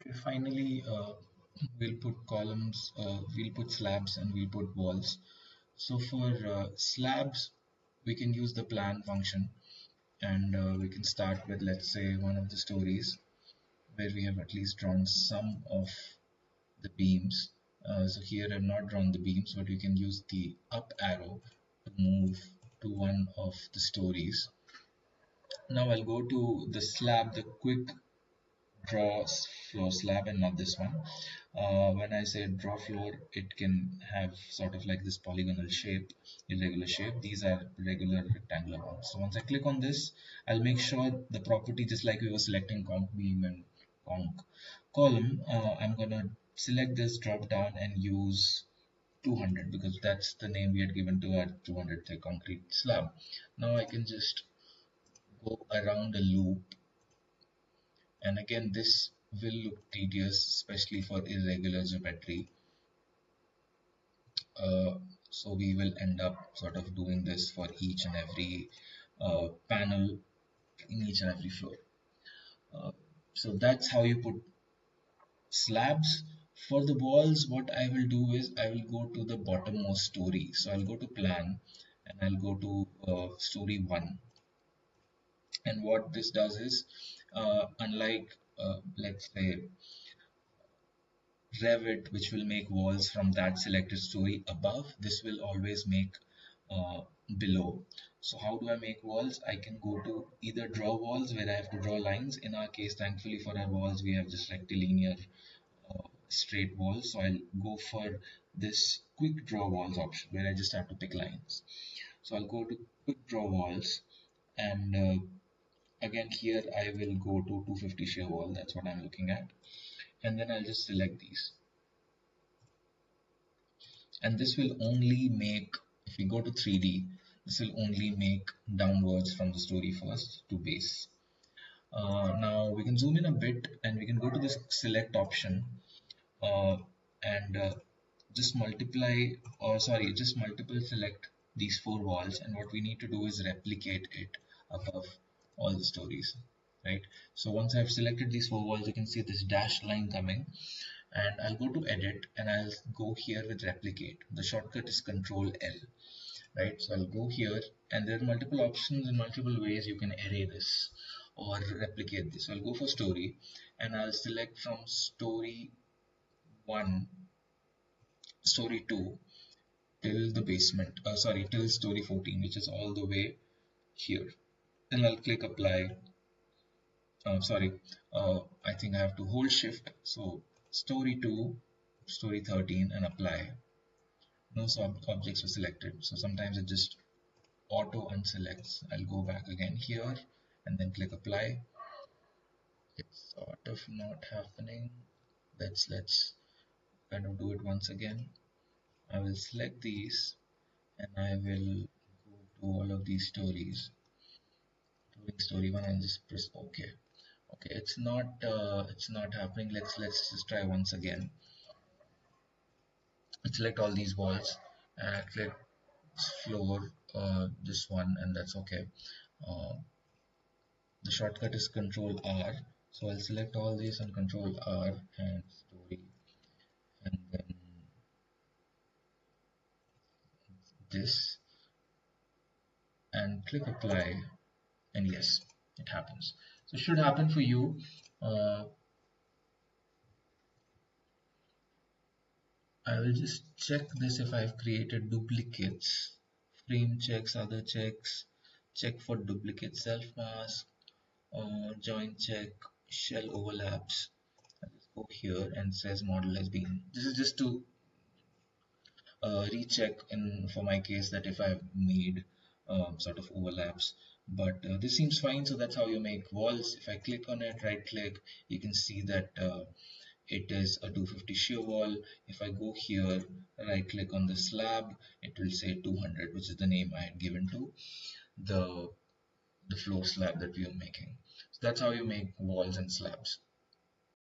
Okay, finally, we'll put columns, we'll put slabs, and we'll put walls. So for slabs, we can use the plan function, and we can start with, let's say, one of the stories where we have at least drawn some of the beams. So here I've not drawn the beams, but you can use the up arrow to move to one of the stories. Now I'll go to the slab, the quick draw floor slab, and not this one. When I say draw floor, it can have sort of like this polygonal shape, irregular shape. These are regular rectangular ones. So once I click on this, I'll make sure the property, just like we were selecting conc beam and conc column, I'm gonna select this drop down and use 200 because that's the name we had given to our 200 thick concrete slab. Now I can just go around a loop, and again this will look tedious, especially for irregular geometry. So we will end up sort of doing this for each and every panel in each and every floor. So that's how you put slabs. For the walls, what I will do is I will go to the bottommost story. So I'll go to plan and I'll go to story 1. And what this does is, unlike let's say Revit, which will make walls from that selected story above, this will always make uh, below. So how do I make walls? I can go to either draw walls, where I have to draw lines. In our case, thankfully for our walls, we have just rectilinear straight walls. So I'll go for this quick draw walls option, where I just have to pick lines. So I'll go to quick draw walls, and again here I will go to 250 shear wall. That's what I'm looking at, and then I'll just select these. And this will only make, if we go to 3D, this will only make downwards from the story first to base. Now we can zoom in a bit and we can go to this select option, uh, and just multiply, or sorry, just multiple select these 4 walls, and what we need to do is replicate it above all the stories, right? So once I've selected these 4 walls, you can see this dashed line coming, and I'll go to edit and I'll go here with replicate. The shortcut is Control L, right? So I'll go here, and there are multiple options and multiple ways you can array this or replicate this. So I'll go for story, and I'll select from story 1, story 2 till the basement, sorry, till story 14, which is all the way here. Then I'll click apply. Sorry, I think I have to hold shift. So story 2, story 13, and apply. No objects were selected, so sometimes it just auto unselects. I'll go back again here and then click apply. It's sort of not happening. Let's kind of do it once again. I will select these and I will go to all of these stories, including story 1, and just press OK. Okay, it's not happening. Let's just try once again. Select all these walls and click floor, this one, and that's okay. uh, the shortcut is Control R, so I'll select all these and Control R and story, and then this, and click apply, and yes, it happens. So it should happen for you. I will just check this if I've created duplicates. Frame checks, other checks, check for duplicate self mask, join check, shell overlaps. I'll just go here and says model has been. This is just to recheck in for my case that if I've made sort of overlaps, but this seems fine. So that's how you make walls. If I click on it, right click, you can see that it is a 250 shear wall. If I go here, right click on the slab, it will say 200, which is the name I had given to the floor slab that we are making. So that's how you make walls and slabs.